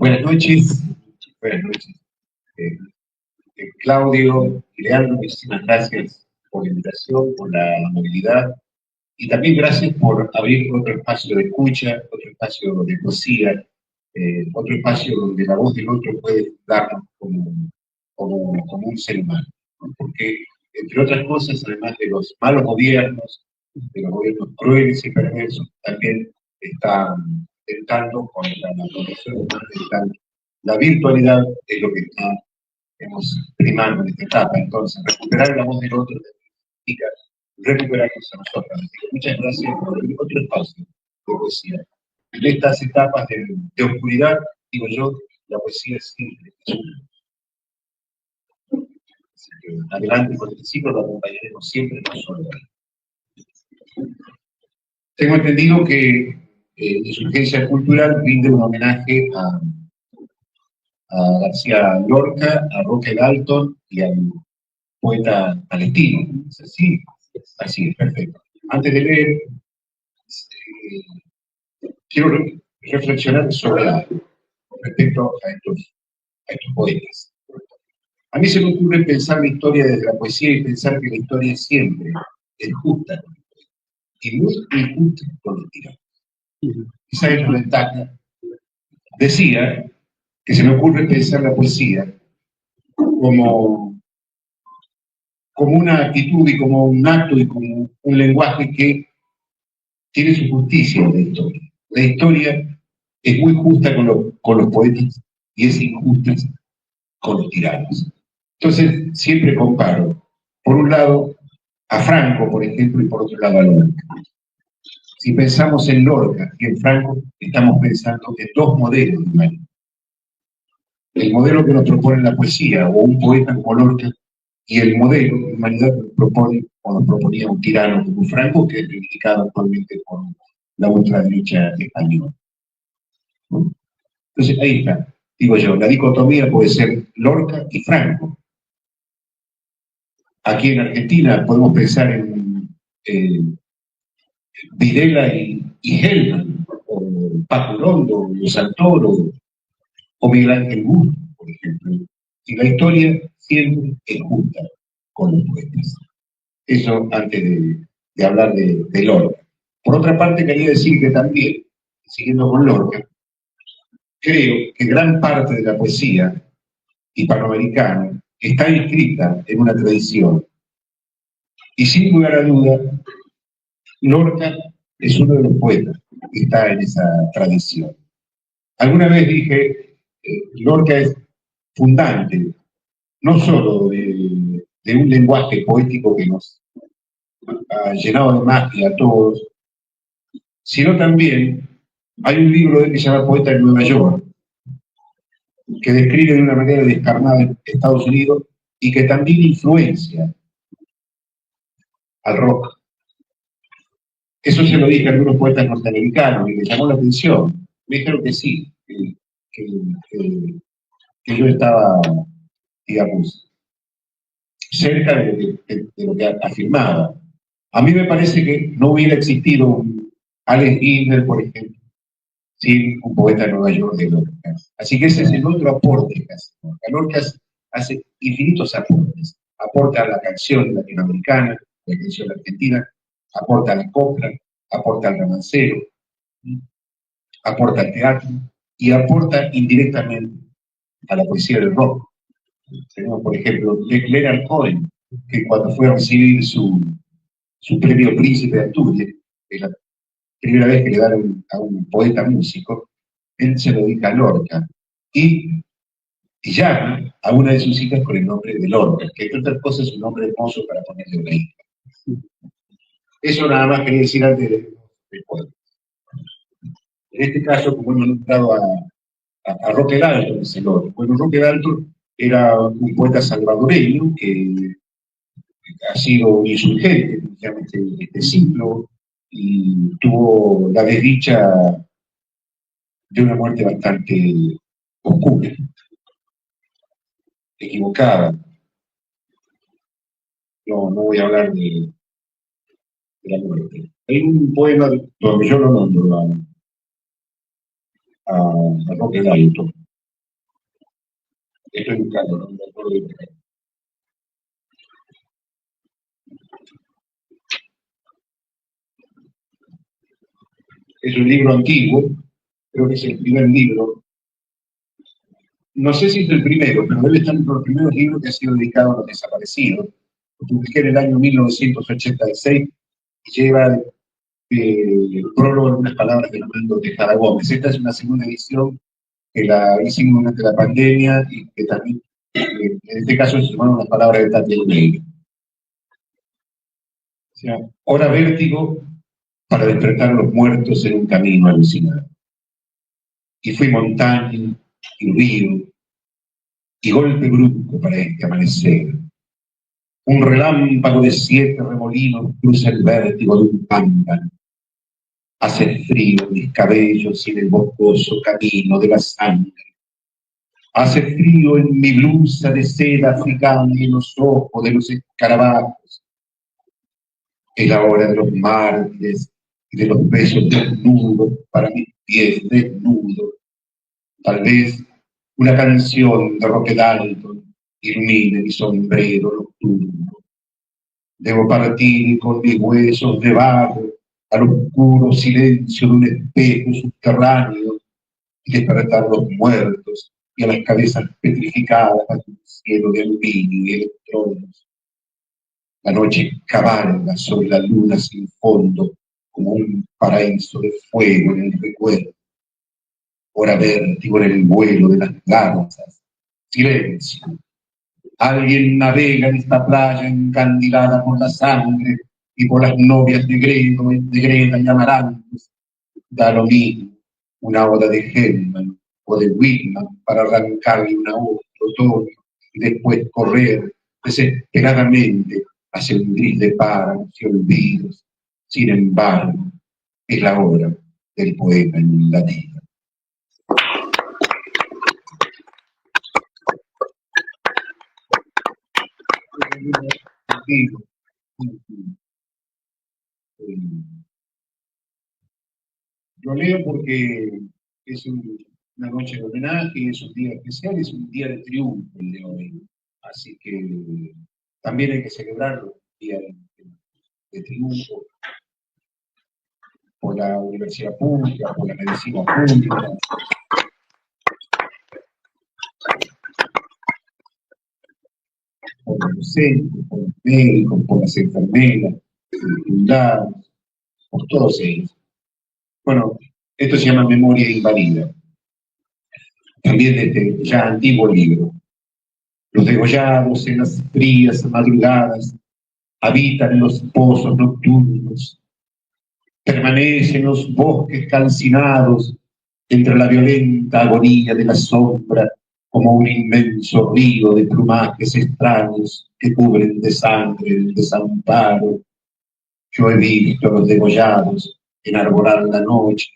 Buenas noches. Buenas noches. Eh, Claudio y Leandro, muchísimas gracias por la invitación, por la movilidad y también gracias por abrir otro espacio de escucha, otro espacio de poesía, otro espacio donde la voz del otro puede darnos como un ser humano, ¿no? Porque, entre otras cosas, además de los malos gobiernos, de los gobiernos crueles y perversos, también están tentando contra la condición humana, la virtualidad es lo que está primando en esta etapa. Entonces, recuperar la voz del otro significa recuperarnos a nosotros. Así que muchas gracias por el otro espacio de poesía. En estas etapas de oscuridad, digo yo, la poesía siempre es una. Así que adelante con este ciclo, lo acompañaremos siempre nosotros. Tengo entendido que Insurgencia Cultural rinde un homenaje a García Lorca, a Roque Dalton y al poeta palestino. ¿Es así? Así es, perfecto. Antes de leer, quiero reflexionar sobre algo respecto a estos poetas. A mí se me ocurre pensar la historia desde la poesía y pensar que la historia siempre es justa y muy injusta con los tiranos. Esa es la ventaja. Decía que se me ocurre pensar la poesía como una actitud y como un acto y como un lenguaje que tiene su justicia en la historia. La historia es muy justa con los poetas y es injusta con los tiranos. Entonces, siempre comparo, por un lado, a Franco, por ejemplo, y por otro lado a Lorca. Si pensamos en Lorca y en Franco, estamos pensando en dos modelos de humanidad. El modelo que nos propone la poesía o un poeta como Lorca y el modelo de humanidad que nos propone o nos proponía un tirano como Franco, que es criticado actualmente por la ultraderecha española. ¿No? Entonces, ahí está, digo yo, la dicotomía puede ser Lorca y Franco. Aquí en Argentina podemos pensar en Videla y Hellman, o Paco Londo, o Santoro, o Miguel Ángel Burr, por ejemplo. Y la historia siempre es justa con los poetas. Eso antes de hablar de Lorca. Por otra parte, quería decir que también, siguiendo con Lorca, creo que gran parte de la poesía hispanoamericana está inscrita en una tradición. Y sin lugar a duda, Lorca es uno de los poetas que está en esa tradición. Alguna vez dije, Lorca es fundante, no solo de un lenguaje poético que nos ha llenado de magia a todos, sino también hay un libro de él que se llama Poeta en Nueva York, que describe de una manera descarnada Estados Unidos y que también influencia al rock. Eso se lo dije a algunos poetas norteamericanos y les llamó la atención. Me dijeron que sí, que, que yo estaba, digamos, cerca de lo que afirmaba. A mí me parece que no hubiera existido un Allen Ginsberg, por ejemplo, sin un poeta de Nueva York de Lorca. Así que ese es el otro aporte que hace Lorca. Lorca hace infinitos aportes. Aporta a la canción latinoamericana, la canción argentina, aporta a la copla, aporta al romancero, aporta al teatro y aporta indirectamente a la poesía del rock. Tenemos, por ejemplo, Leonard Cohen, que cuando fue a recibir su premio Príncipe de Asturias, que es la primera vez que le dan a un poeta músico, él se lo dedica a Lorca y llama a una de sus hijas con el nombre de Lorca, que entre otras cosas es un nombre hermoso para ponerle una hija. Eso nada más quería decir antes del poeta. En este caso, como hemos nombrado a Roque Dalton, es el otro. Bueno, Roque Dalton era un poeta salvadoreño que ha sido insurgente en este siglo y tuvo la desdicha de una muerte bastante oscura, equivocada. No voy a hablar de la muerte. Hay un poema donde yo lo nombro a Roque Dalton, Estoy buscando, no me acuerdo de qué. Es un libro antiguo, creo que es el primer libro. No sé si es el primero, pero debe estar entre los primeros libros que ha sido dedicado a los desaparecidos. Lo publiqué en el año 1986 y lleva prólogo algunas palabras de Fernando Tejada Gómez. Esta es una segunda edición que la hicimos durante la pandemia y que también, en este caso, se sumaron las palabras de Tati Neira. O sea, hora vértigo para despertar a los muertos en un camino alucinado. Y fui montaña y río y golpe brusco para este amanecer. Un relámpago de 7 remolinos cruza el vértigo de un pámpano. Hace frío en mis cabellos y en el boscoso camino de la sangre. Hace frío en mi blusa de seda africana y en los ojos de los escarabajos. Es la hora de los mártires y de los besos desnudos para mis pies desnudos. Tal vez una canción de Roque Dalton ilumine mi sombrero nocturno. Debo partir con mis huesos de barro al oscuro silencio de un espejo subterráneo y despertar a los muertos y a las cabezas petrificadas a un cielo de aluminio y electrones. La noche cabalga sobre la luna sin fondo como un paraíso de fuego en el recuerdo. Hora vértigo en el vuelo de las garzas. Silencio. Alguien navega en esta playa encandilada por la sangre y por las novias de Greda y Amarantos. Da lo mismo una oda de Hellman o de Whitman para arrancarle una hoja de otoño y después correr desesperadamente hacia un gris de páramos y olvidos. Sin embargo, es la hora del poema en latín. Lo leo porque es una noche de homenaje, es un día especial, es un día de triunfo el de hoy. Así que también hay que celebrarlo, un día de triunfo por la universidad pública, por la medicina pública, por los docentes, por los médicos, por las enfermeras, por los jubilados, por todos ellos. Bueno, esto se llama Memoria Invadida, también de este ya antiguo libro. Los degollados en las frías madrugadas habitan en los pozos nocturnos, permanecen en los bosques calcinados entre la violenta agonía de la sombra, como un inmenso río de plumajes extraños que cubren de sangre el desamparo. Yo he visto a los degollados enarbolar la noche,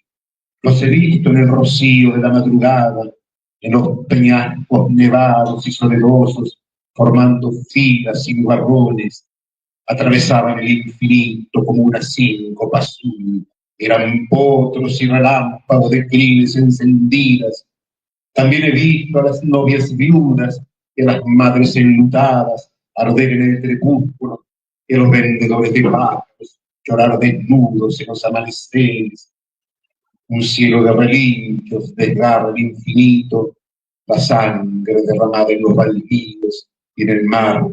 los he visto en el rocío de la madrugada, en los peñascos nevados y soledosos, formando filas y nubarrones, atravesaban el infinito como una síncopa azul. Eran potros y relámpagos de crines encendidas. También he visto a las novias viudas y a las madres enlutadas arder en el crepúsculo, y a los vendedores de pájaros llorar desnudos en los amaneceres. Un cielo de relinchos desgarra el infinito, la sangre derramada en los baldíos y en el mar,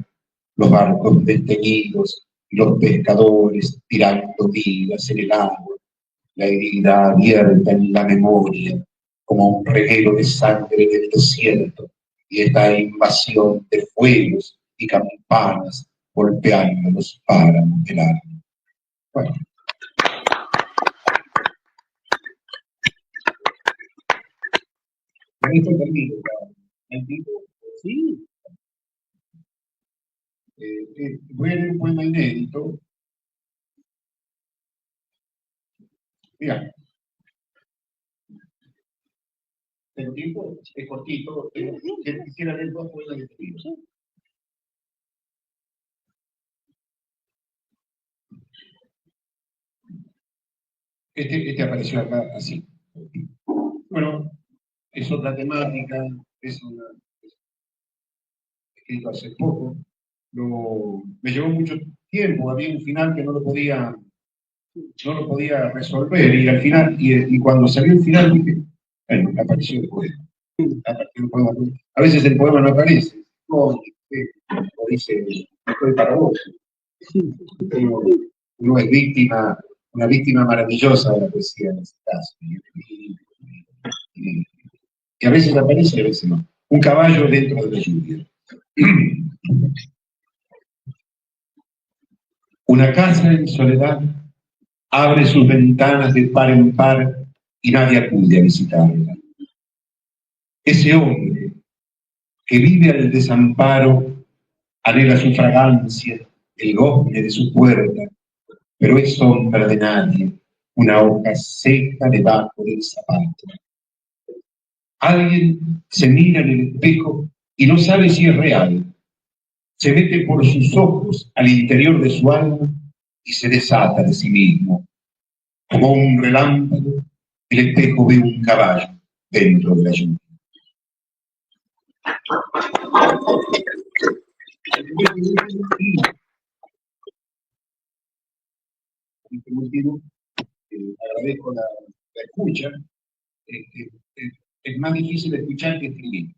los barcos desteñidos y los pescadores tirando vidas en el agua, la herida abierta en la memoria como un reguero de sangre en el desierto y esta invasión de fuegos y campanas golpeando los páramos del alma. Bueno, con esto termino. Sí, voy a leer un poema inédito. Mira, tengo tiempo, es cortito. Quisiera leer 2 poemas de este libro. Este apareció acá así. Bueno, es otra temática, es una, escrito hace poco, me llevó mucho tiempo, había un final que no lo podía resolver, y al final, y cuando salió el final dije, bueno, apareció el poema. Apareció el poema. A veces el poema no aparece, no, o dice, estoy para vos. Uno es víctima, una víctima maravillosa de la poesía en este caso. Y a veces aparece y a veces no. Un caballo dentro de la lluvia. Una casa en soledad abre sus ventanas de par en par y nadie acude a visitarla. Ese hombre que vive al desamparo anhela su fragancia, el gozne de su puerta, pero es sombra de nadie, una hoja seca debajo del zapato. Alguien se mira en el espejo y no sabe si es real. Se mete por sus ojos al interior de su alma y se desata de sí mismo. Como un relámpago, el espejo ve un caballo dentro de la lluvia. En este motivo, agradezco la escucha. Es más difícil escuchar que escribir.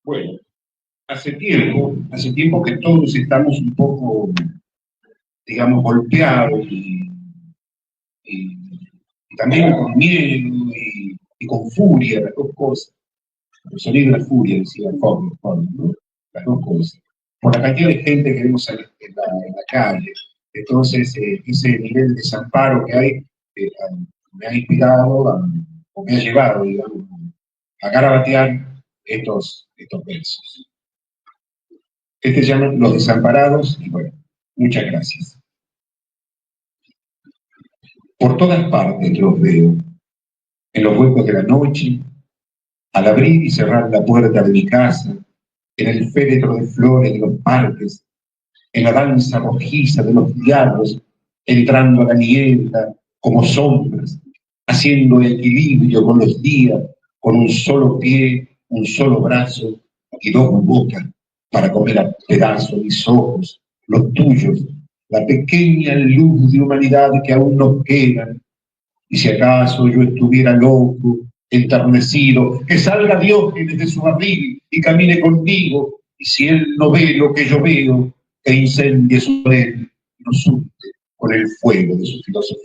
Bueno, hace tiempo que todos estamos un poco, digamos, golpeados y también con miedo y con furia, las dos cosas. El sonido de la furia, decía Foucault, ¿no? Las dos cosas. Por la cantidad de gente que vemos en la calle. Entonces, ese nivel de desamparo que hay me ha inspirado o me ha llevado, digamos, a garabatear estos versos. Este se llama Los Desamparados, y bueno, muchas gracias. Por todas partes los veo, en los huecos de la noche, al abrir y cerrar la puerta de mi casa, en el féretro de flores de los parques, en la danza rojiza de los diablos, entrando a la niebla como sombras, haciendo equilibrio con los días, con un solo pie, un solo brazo y dos bocas para comer a pedazos mis ojos, los tuyos, la pequeña luz de humanidad que aún nos queda. Y si acaso yo estuviera loco, enternecido, que salga Diógenes de su barril y camine conmigo, y si él no ve lo que yo veo, que incendie su él y nos unte con el fuego de su filosofía.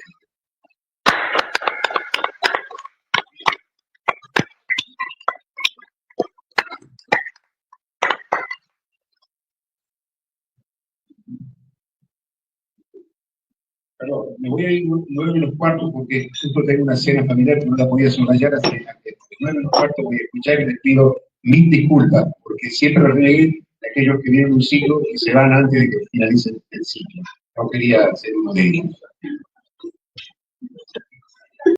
Perdón, me voy a ir 9:15 porque justo tengo una cena familiar que no la podía subrayar hasta 9:15 voy a escuchar y les pido mil disculpas, porque siempre renegué de aquellos que vienen un ciclo y se van antes de que finalice el ciclo. No quería ser uno de ellos.